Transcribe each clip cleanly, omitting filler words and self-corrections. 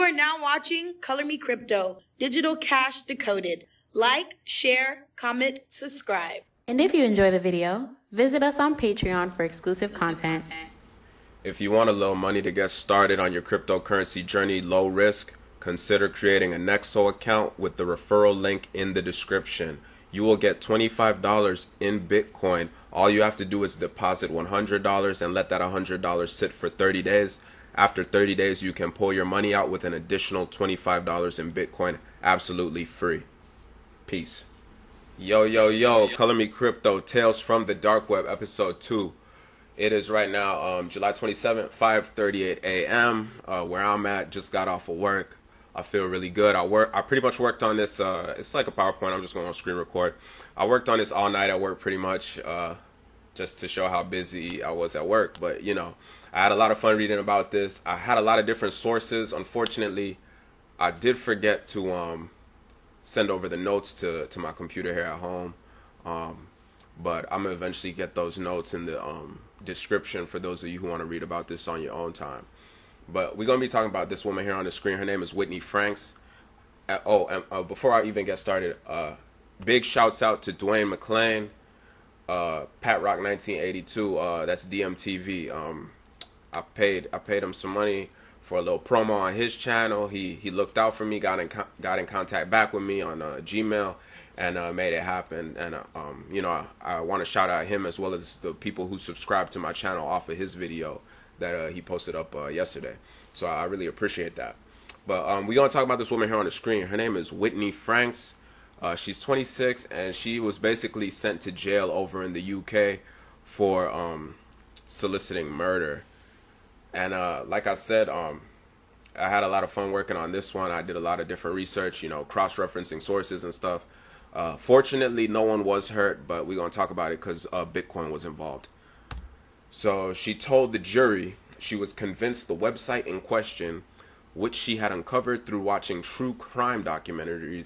are now watching Color Me Crypto, Digital Cash Decoded. Like, share, comment, subscribe. And if you enjoy the video, visit us on Patreon for exclusive content. If you want a little money to get started on your cryptocurrency journey low risk, consider creating a Nexo account with the referral link in the description. You will get $25 in Bitcoin. All you have to do is deposit $100 and let that $100 sit for 30 days. After 30 days, you can pull your money out with an additional $25 in Bitcoin absolutely free. Peace. Yo, Color Me Crypto, Tales from the Dark Web, episode 2. It is right now July 27th, 5:38 a.m. Where I'm at, just got off of work. I feel really good. I pretty much worked on this. It's like a PowerPoint. I'm just going to screen record. I worked on this all night at work pretty much just to show how busy I was at work. But, you know, I had a lot of fun reading about this. I had a lot of different sources. Unfortunately, I did forget to send over the notes to my computer here at home. But I'm going to eventually get those notes in the description for those of you who want to read about this on your own time. But we're going to be talking about this woman here on the screen. Her name is Whitney Franks. Before I even get started, big shouts out to Dwayne McClain, Pat Rock 1982. That's DMTV. I paid him some money for a little promo on his channel. He looked out for me, got in contact back with me on Gmail, and made it happen. And you know, I want to shout out him as well as the people who subscribed to my channel off of his video that he posted up yesterday. So I really appreciate that. But we're going to talk about this woman here on the screen. Her name is Whitney Franks. She's 26, and she was basically sent to jail over in the UK for soliciting murder. And like I said, I had a lot of fun working on this one. I did a lot of different research, you know, cross-referencing sources and stuff. Fortunately, no one was hurt, but we're going to talk about it because Bitcoin was involved. So she told the jury she was convinced the website in question, which she had uncovered through watching true crime documentaries,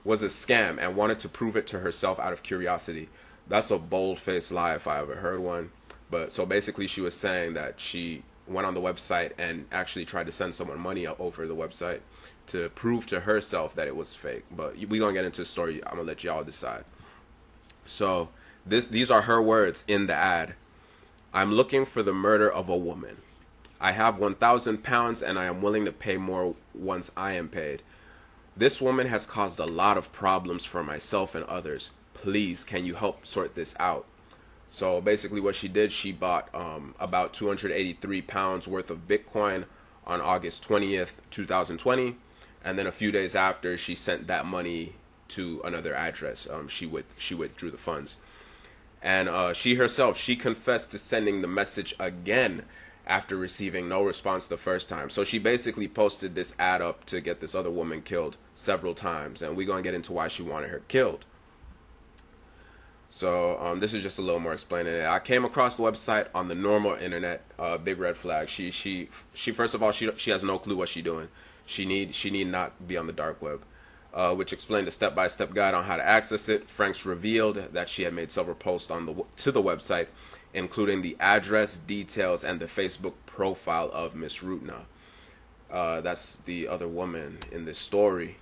was a scam and wanted to prove it to herself out of curiosity. That's a bold-faced lie if I ever heard one. But so basically she was saying that she went on the website and actually tried to send someone money over the website to prove to herself that it was fake. But we're going to get into the story. I'm going to let y'all decide. So these are her words in the ad. I'm looking for the murder of a woman. I have 1,000 pounds and I am willing to pay more once I am paid. This woman has caused a lot of problems for myself and others. Please, can you help sort this out? So basically what she did, she bought about 283 pounds worth of Bitcoin on August 20th, 2020. And then a few days after, she sent that money to another address. She withdrew the funds. And she confessed to sending the message again after receiving no response the first time. So she basically posted this ad up to get this other woman killed several times. And we're going to get into why she wanted her killed. So this is just a little more explaining it. I came across the website on the normal internet. Big red flag. She first of all, she has no clue what she's doing. She need not be on the dark web. Which explained a step-by-step guide on how to access it. Franks revealed that she had made several posts to the website, including the address, details, and the Facebook profile of Miss Rutna. That's the other woman in this story.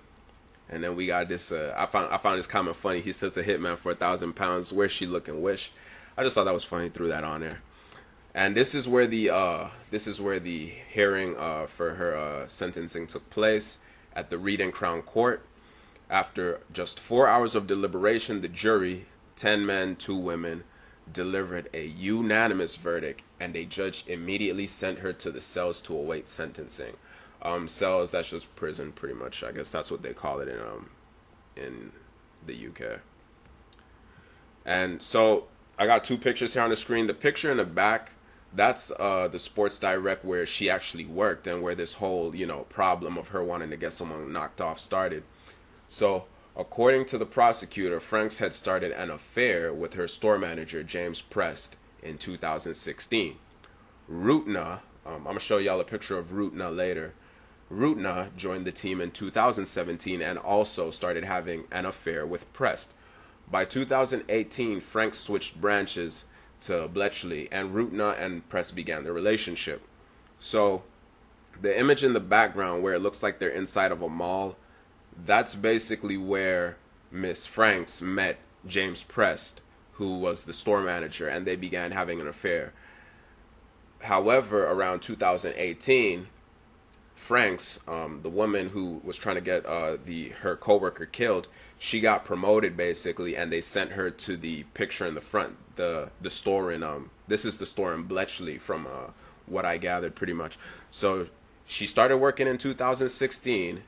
And then we got this. I found this comment funny. He says a hitman for 1,000 pounds. Where's she looking? Wish. I just thought that was funny. Threw that on there. And this is where the hearing for her sentencing took place at the Reed and Crown Court. After just 4 hours of deliberation, the jury, 10 men, 2 women, delivered a unanimous verdict, and a judge immediately sent her to the cells to await sentencing. Cells, that's just prison, pretty much. I guess that's what they call it in the UK. And so I got 2 pictures here on the screen. The picture in the back, that's the Sports Direct where she actually worked and where this whole, you know, problem of her wanting to get someone knocked off started. So, according to the prosecutor, Franks had started an affair with her store manager, James Prest, in 2016. Rutna, I'm going to show y'all a picture of Rutna later. Rutna joined the team in 2017 and also started having an affair with Prest. By 2018, Franks switched branches to Bletchley, and Rutna and Prest began their relationship. So, The image in the background where it looks like they're inside of a mall, that's basically where Miss Franks met James Prest, who was the store manager, and they began having an affair. However, around 2018, Franks, the woman who was trying to get her coworker killed, she got promoted basically, and they sent her to the picture in the front, the store in this is the store in Bletchley, from what I gathered pretty much. So she started working in 2016.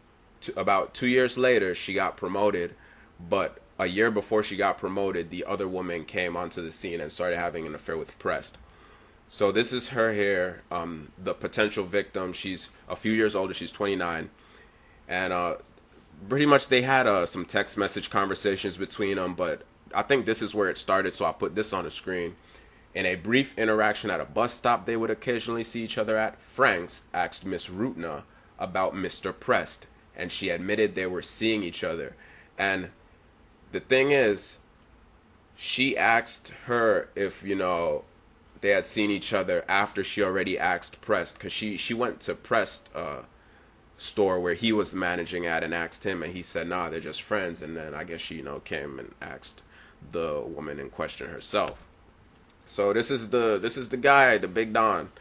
About 2 years later, she got promoted, but a year before she got promoted, the other woman came onto the scene and started having an affair with Prest. So this is her here, the potential victim. She's a few years older. She's 29. And pretty much they had some text message conversations between them, but I think this is where it started, so I'll put this on the screen. In a brief interaction at a bus stop they would occasionally see each other at, Franks asked Miss Rutna about Mr. Prest, and she admitted they were seeing each other. And the thing is, she asked her if, they had seen each other after she already asked Prest, because she went to Prest store where he was managing at and asked him, and he said, nah, they're just friends. And then I guess she, came and asked the woman in question herself. So this is the guy, the Big Don.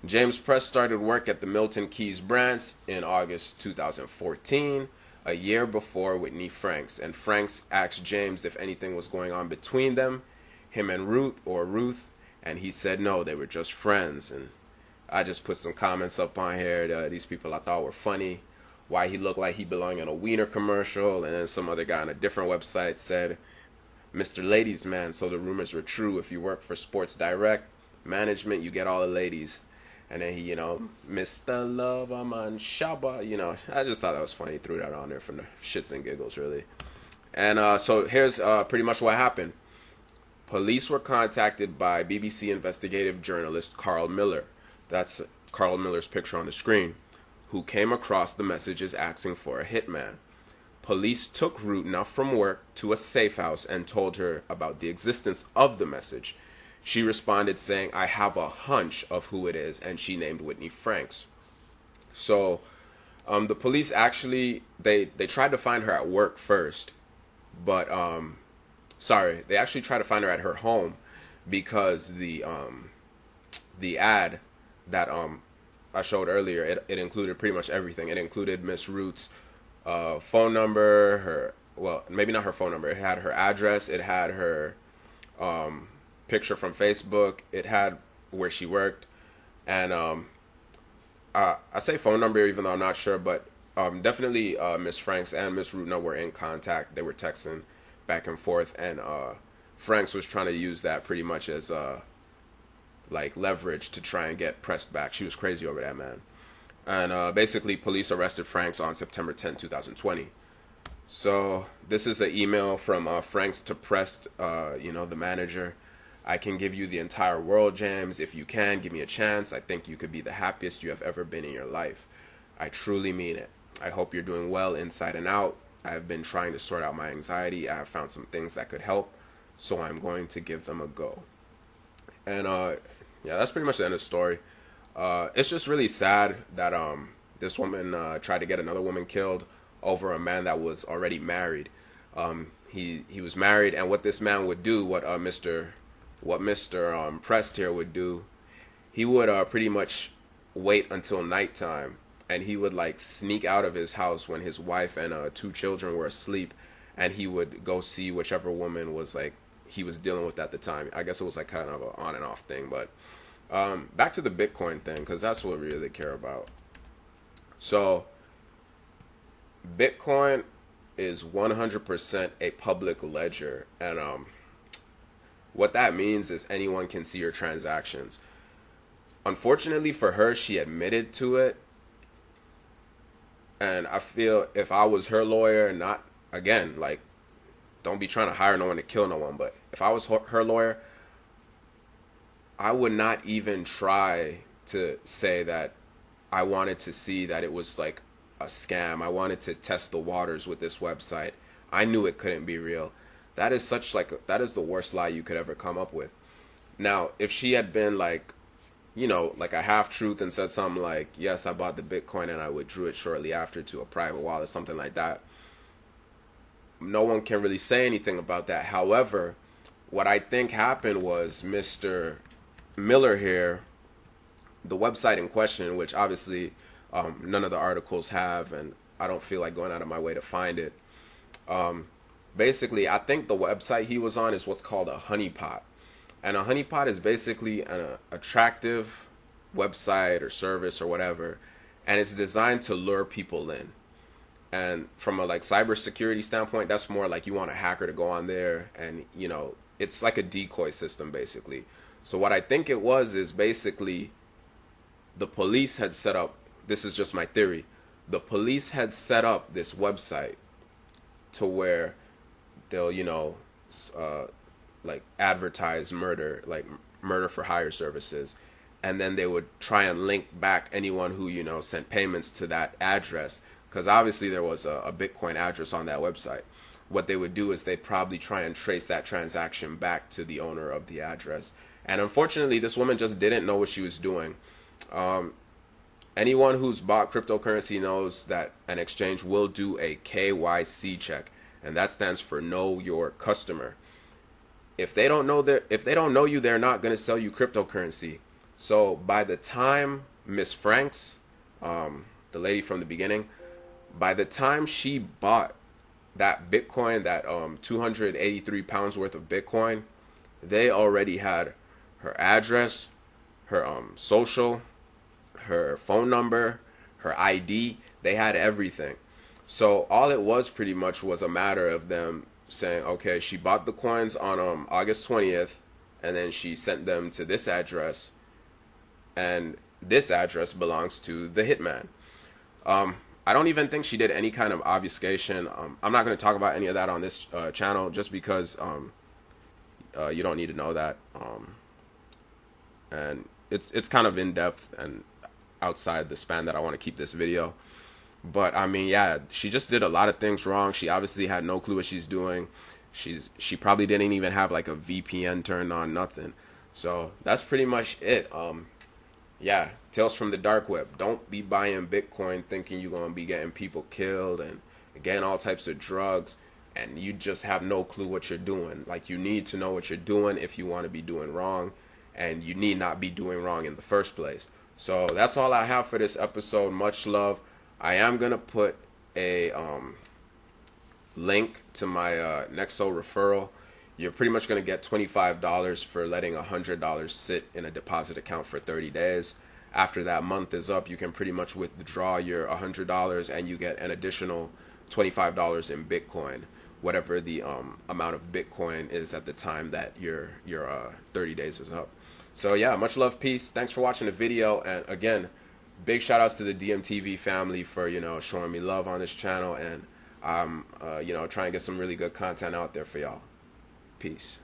James Prest started work at the Milton Keynes branch in August 2014, a year before Whitney Franks. And Franks asked James if anything was going on between them, him and Ruth, and he said no, they were just friends. And I just put some comments up on here. These people I thought were funny. Why he looked like he belonged in a Wiener commercial. And then some other guy on a different website said, Mr. Ladies Man, so the rumors were true. If you work for Sports Direct Management, you get all the ladies. And then he, Mr. Loverman Shaba, I just thought that was funny. He threw that on there for the shits and giggles, really. And so here's pretty much what happened. Police were contacted by BBC investigative journalist Carl Miller. That's Carl Miller's picture on the screen, who came across the messages asking for a hitman. Police took Rutna from work to a safe house and told her about the existence of the message. She responded saying, I have a hunch of who it is, and she named Whitney Franks. So the police actually, they tried to find her at work first, but they actually tried to find her at her home, because the ad that I showed earlier, it included pretty much everything. It included Miss Ruth's phone number, maybe not her phone number. It had her address. It had her picture from Facebook. It had where she worked, and I say phone number even though I'm not sure, but definitely Miss Franks and Miss Rutna were in contact. They were texting back and forth, and Franks was trying to use that pretty much as like leverage to try and get Prest back. She was crazy over that, man. And basically police arrested Franks on September 10, 2020. So this is an email from Franks to Prest, the manager. I can give you the entire world, James. If you can, give me a chance. I think you could be the happiest you have ever been in your life. I truly mean it. I hope you're doing well inside and out. I have been trying to sort out my anxiety. I have found some things that could help, so I'm going to give them a go. And that's pretty much the end of the story. It's just really sad that this woman tried to get another woman killed over a man that was already married. He was married, and what this man would do, what Mr. Prest here would do, he would pretty much wait until nighttime, and he would like sneak out of his house when his wife and 2 children were asleep, and he would go see whichever woman was like he was dealing with at the time. I guess it was like kind of an on and off thing, but back to the Bitcoin thing, because that's what we really care about. So Bitcoin is 100% a public ledger, and what that means is anyone can see your transactions. Unfortunately for her, she admitted to it, and I feel if I was her lawyer, not again, like, don't be trying to hire no one to kill no one, but if I was her lawyer, I would not even try to say that I wanted to see that it was like a scam. I wanted to test the waters with this website. I knew it couldn't be real. That is that is the worst lie you could ever come up with. Now, if she had been like you know, like a half truth and said something like, yes, I bought the Bitcoin and I withdrew it shortly after to a private wallet, something like that, no one can really say anything about that. However, what I think happened was Mr. Miller here, the website in question, which obviously none of the articles have, and I don't feel like going out of my way to find it. Basically, I think the website he was on is what's called a honeypot. And a honeypot is basically an attractive website or service or whatever, and it's designed to lure people in. And from a like cybersecurity standpoint, that's more like you want a hacker to go on there, and you know, it's like a decoy system basically. So what I think it was is basically the police had set up, this is just my theory, the police had set up this website to where they'll, you know, like advertise murder, like murder for hire services, and then they would try and link back anyone who, you know, sent payments to that address, because obviously there was a Bitcoin address on that website. What they would do is they'd probably try and trace that transaction back to the owner of the address. And unfortunately, this woman just didn't know what she was doing. Anyone who's bought cryptocurrency knows that an exchange will do a KYC check, and that stands for Know Your Customer. If they don't know you, they're not going to sell you cryptocurrency. So by the time Miss Franks, the lady from the beginning, by the time she bought that Bitcoin, that 283 pounds worth of Bitcoin, they already had her address, her social, her phone number, her ID. They had everything. So all it was pretty much was a matter of them saying, okay, she bought the coins on August 20th, and then she sent them to this address, and this address belongs to the hitman. I don't even think she did any kind of obfuscation. I'm not going to talk about any of that on this channel, just because you don't need to know that. And it's kind of in depth and outside the span that I want to keep this video. But I mean, yeah, she just did a lot of things wrong. She obviously had no clue what she's doing. She probably didn't even have like a VPN turned on, nothing. So that's pretty much it. Yeah, tales from the dark web. Don't be buying Bitcoin thinking you're going to be getting people killed and getting all types of drugs, and you just have no clue what you're doing. Like, you need to know what you're doing if you want to be doing wrong, and you need not be doing wrong in the first place. So that's all I have for this episode. Much love. I am going to put a link to my Nexo referral. You're pretty much going to get $25 for letting $100 sit in a deposit account for 30 days. After that month is up, you can pretty much withdraw your $100 and you get an additional $25 in Bitcoin, whatever the amount of Bitcoin is at the time that your 30 days is up. So yeah, much love, peace. Thanks for watching the video. And again, big shout outs to the DMTV family for, you know, showing me love on this channel, and you know, trying to get some really good content out there for y'all. Peace.